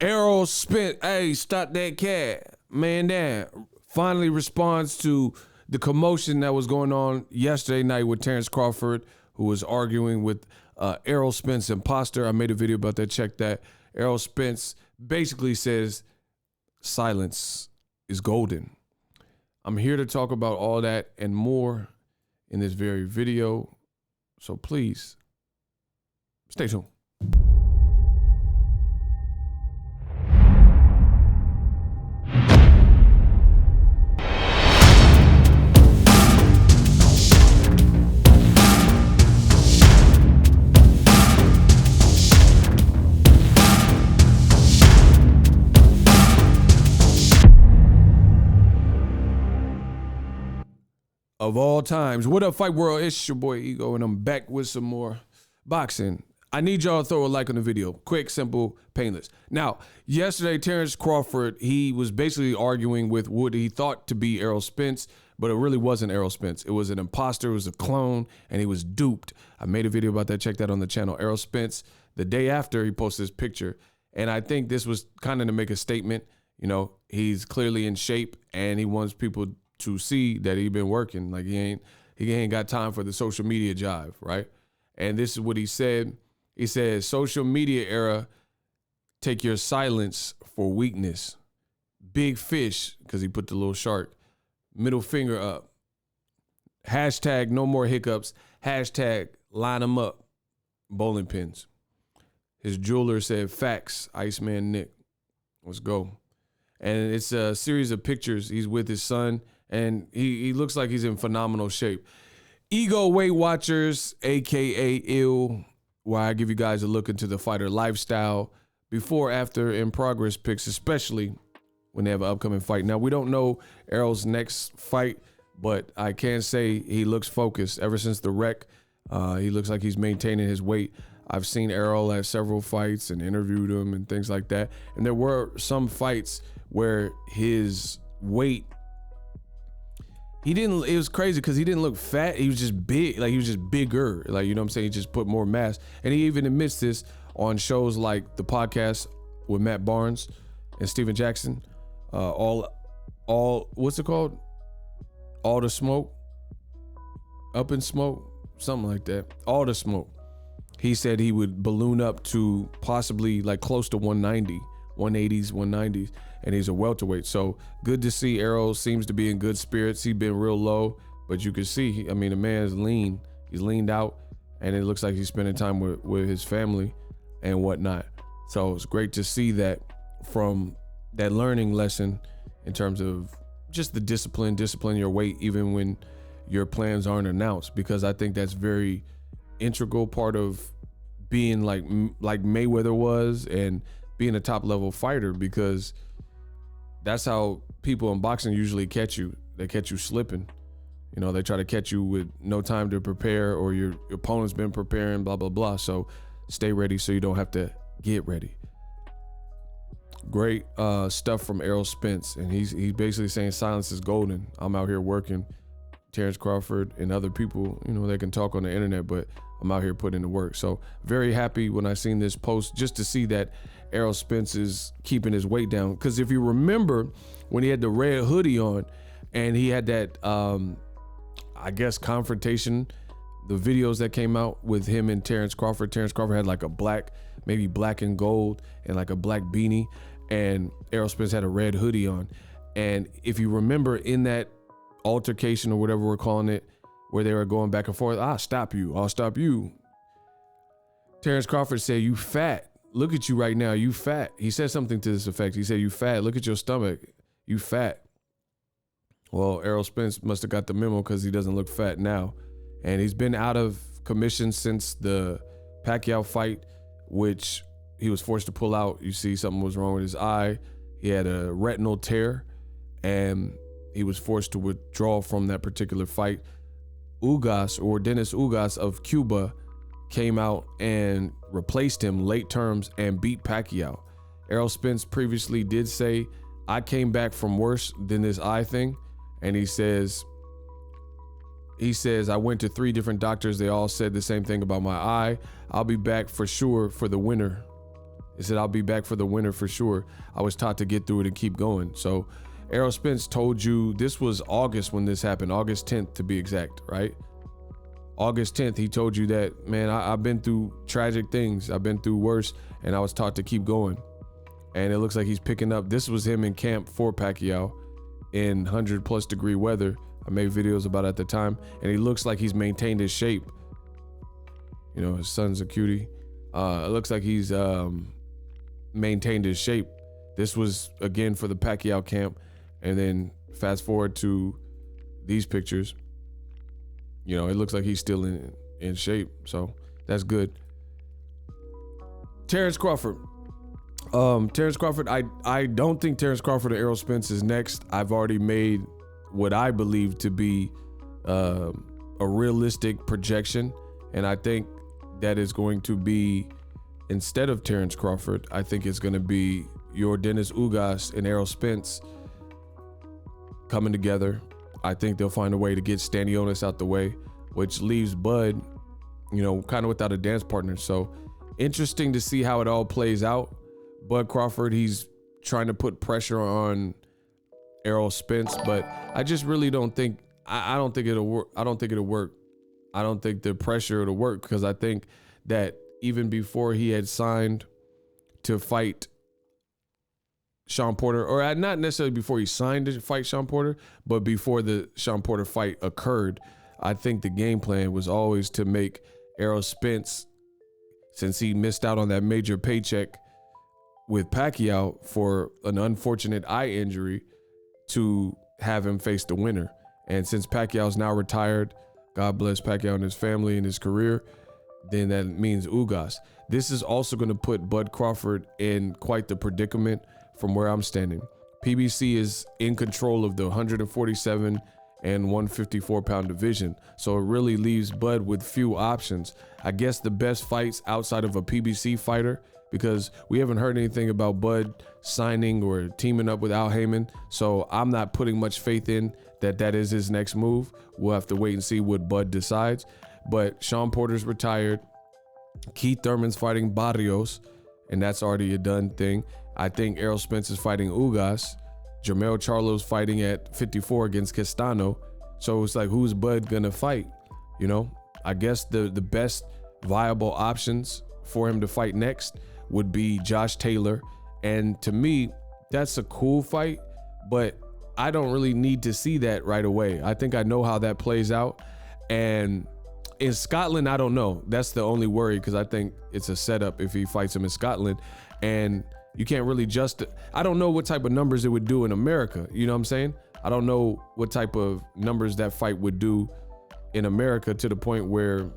Errol Spence, hey, stop that cat. Man, damn. Finally responds to the commotion that was going on yesterday night with Terence Crawford, who was arguing with Errol Spence, imposter. I made a video about that. Check that. Errol Spence basically says silence is golden. I'm here to talk about all that and more in this very video. So please, stay tuned. Of all times. What up, Fight World? It's your boy Ego, and I'm back with some more boxing. I need y'all to throw a like on the video. Quick, simple, painless. Now, yesterday, Terence Crawford, he was basically arguing with what he thought to be Errol Spence, but it really wasn't Errol Spence. It was an imposter, it was a clone, and he was duped. I made a video about that. Check that on the channel. Errol Spence, the day after, he posted this picture, and I think this was kind of to make a statement. You know, he's clearly in shape, and he wants people to see that he been working. Like he ain't got time for the social media jive, right? And this is what he said. He said, social media era, take your silence for weakness. Big fish, because he put the little shark. Middle finger up. Hashtag no more hiccups. Hashtag line them up. Bowling pins. His jeweler said, facts, Iceman Nick. Let's go. And it's a series of pictures. He's with his son, and he looks like he's in phenomenal shape. Ego Weight Watchers, a.k.a. Ill, where I give you guys a look into the fighter lifestyle, before, after, in progress picks, especially when they have an upcoming fight. Now, we don't know Errol's next fight, but I can say he looks focused. Ever since the wreck, he looks like he's maintaining his weight. I've seen Errol at several fights and interviewed him and things like that. And there were some fights where his weight, it was crazy because he didn't look fat. He was just big, like he was just bigger. Like, you know what I'm saying? He just put more mass. And he even admits this on shows like the podcast with Matt Barnes and Steven Jackson. All what's it called? All the Smoke? Up in Smoke? Something like that. All the Smoke. He said he would balloon up to possibly like close to 190, 180s, 190s. And he's a welterweight. So good to see Errol seems to be in good spirits. He's been real low, but you can see, I mean, the man's lean. He's leaned out, and it looks like he's spending time with his family and whatnot. So it's great to see that from that learning lesson in terms of just the discipline your weight, even when your plans aren't announced, because I think that's very integral part of being like Mayweather was and being a top level fighter, because that's how people in boxing usually catch you. They catch you slipping. You know, they try to catch you with no time to prepare, or your opponent's been preparing, blah, blah, blah. So stay ready so you don't have to get ready. Great stuff from Errol Spence. And he's basically saying silence is golden. I'm out here working. Terence Crawford and other people, you know, they can talk on the internet, but I'm out here putting the work. So very happy when I seen this post, just to see that Errol Spence is keeping his weight down. Because if you remember when he had the red hoodie on and he had that, I guess, confrontation, the videos that came out with him and Terence Crawford had like a black, maybe black and gold, and like a black beanie, and Errol Spence had a red hoodie on. And if you remember in that altercation, or whatever we're calling it, where they were going back and forth, I'll stop you. Terence Crawford said, you fat. Look at you right now, you fat. He said something to this effect. He said, you fat, look at your stomach, you fat. Well, Errol Spence must have got the memo, because he doesn't look fat now. And he's been out of commission since the Pacquiao fight, which he was forced to pull out. You see, something was wrong with his eye. He had a retinal tear, and he was forced to withdraw from that particular fight. Dennis Ugas of Cuba came out and replaced him late terms and beat Pacquiao. Errol Spence previously did say, I came back from worse than this eye thing. And he says, I went to 3 different doctors. They all said the same thing about my eye. I'll be back for sure for the winter. He said, I'll be back for the winter for sure. I was taught to get through it and keep going. So Errol Spence told you, this was August when this happened, August 10th to be exact, right? August 10th, he told you that, man, I've been through tragic things. I've been through worse, and I was taught to keep going. And it looks like he's picking up. This was him in camp for Pacquiao in 100+ degree weather. I made videos about it at the time, and he looks like he's maintained his shape. You know, his son's a cutie. It looks like he's maintained his shape. This was, again, for the Pacquiao camp. And then fast forward to these pictures. You know, it looks like he's still in shape. So that's good. Terence Crawford. Terence Crawford, I don't think Terence Crawford or Errol Spence is next. I've already made what I believe to be a realistic projection. And I think that is going to be, instead of Terence Crawford, I think it's going to be your Dennis Ugas and Errol Spence coming together. I think they'll find a way to get Stanionis out the way, which leaves Bud, you know, kind of without a dance partner. So interesting to see how it all plays out. Bud Crawford, he's trying to put pressure on Errol Spence, but I just really don't think, I don't think it'll work. I don't think it'll work. I don't think the pressure will work, because I think that even before he had signed to fight Sean Porter, or not necessarily before he signed to fight Sean Porter, but before the Sean Porter fight occurred, I think the game plan was always to make Errol Spence, since he missed out on that major paycheck with Pacquiao for an unfortunate eye injury, to have him face the winner. And since Pacquiao's now retired, God bless Pacquiao and his family and his career, then that means Ugas. This is also going to put Bud Crawford in quite the predicament from where I'm standing. PBC is in control of the 147 and 154 pound division. So it really leaves Bud with few options. I guess the best fights outside of a PBC fighter, because we haven't heard anything about Bud signing or teaming up with Al Heyman. So I'm not putting much faith in that is his next move. We'll have to wait and see what Bud decides. But Sean Porter's retired. Keith Thurman's fighting Barrios, and that's already a done thing. I think Errol Spence is fighting Ugas. Jermell Charlo's fighting at 54 against Castano. So it's like, who's Bud gonna fight? You know, I guess the best viable options for him to fight next would be Josh Taylor. And to me, that's a cool fight, but I don't really need to see that right away. I think I know how that plays out. And in Scotland, I don't know. That's the only worry, because I think it's a setup if he fights him in Scotland. And you can't really I don't know what type of numbers it would do in America. You know what I'm saying? I don't know what type of numbers that fight would do in America to the point where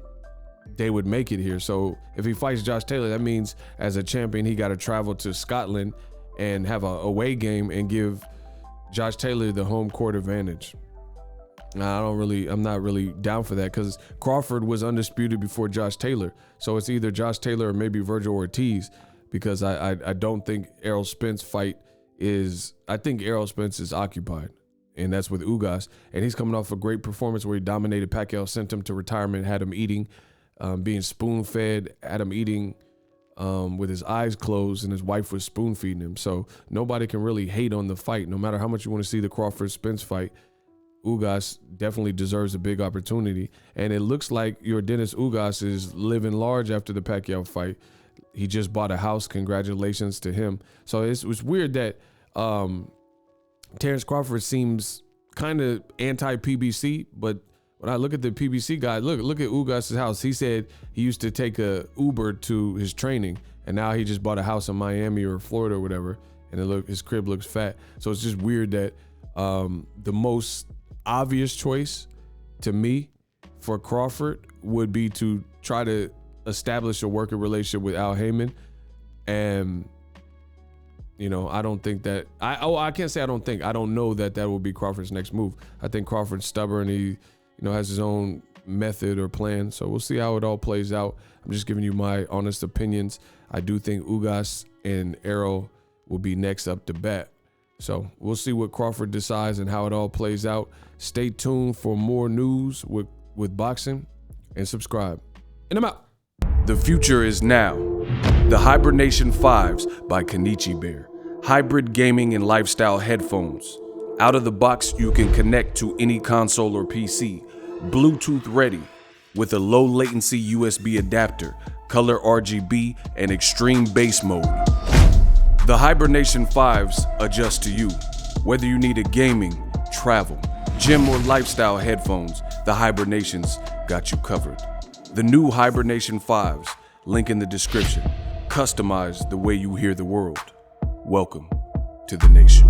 they would make it here. So if he fights Josh Taylor, that means as a champion, he got to travel to Scotland and have a away game and give Josh Taylor the home court advantage. I'm not really down for that, because Crawford was undisputed before Josh Taylor. So it's either Josh Taylor or maybe Virgil Ortiz, because I don't think Errol Spence fight is, I think Errol Spence is occupied, and that's with Ugas. And he's coming off a great performance where he dominated Pacquiao, sent him to retirement, had him eating, being spoon-fed, had him eating with his eyes closed, and his wife was spoon-feeding him. So nobody can really hate on the fight. No matter how much you want to see the Crawford-Spence fight, Ugas definitely deserves a big opportunity. And it looks like your Dennis Ugas is living large after the Pacquiao fight. He just bought a house. Congratulations to him. So it was weird that Terence Crawford seems kind of anti-PBC, but when I look at the PBC guy, look at Ugas' house. He said he used to take a Uber to his training, and now he just bought a house in Miami or Florida or whatever, and his crib looks fat. So it's just weird that the most obvious choice to me for Crawford would be to try to establish a working relationship with Al Heyman. And, you know, I don't think that, I can't say I don't think, I don't know that will be Crawford's next move. I think Crawford's stubborn. He, you know, has his own method or plan. So we'll see how it all plays out. I'm just giving you my honest opinions. I do think Ugas and Errol will be next up to bat. So we'll see what Crawford decides and how it all plays out. Stay tuned for more news with boxing, and subscribe. And I'm out. The future is now. The Hibernation 5s by Kenichi Bear. Hybrid gaming and lifestyle headphones. Out of the box, you can connect to any console or PC. Bluetooth ready with a low latency USB adapter, color RGB, and extreme bass mode. The Hibernation 5s adjust to you. Whether you need a gaming, travel, gym, or lifestyle headphones, the Hibernations got you covered. The new Hibernation 5s, link in the description. Customize the way you hear the world. Welcome to the nation.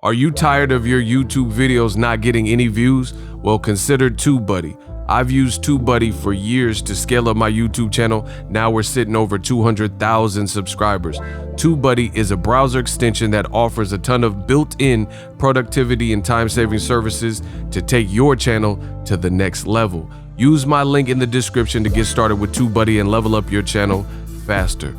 Are you tired of your YouTube videos not getting any views? Well, consider TubeBuddy. I've used TubeBuddy for years to scale up my YouTube channel. Now we're sitting over 200,000 subscribers. TubeBuddy is a browser extension that offers a ton of built-in productivity and time-saving services to take your channel to the next level. Use my link in the description to get started with TubeBuddy and level up your channel faster.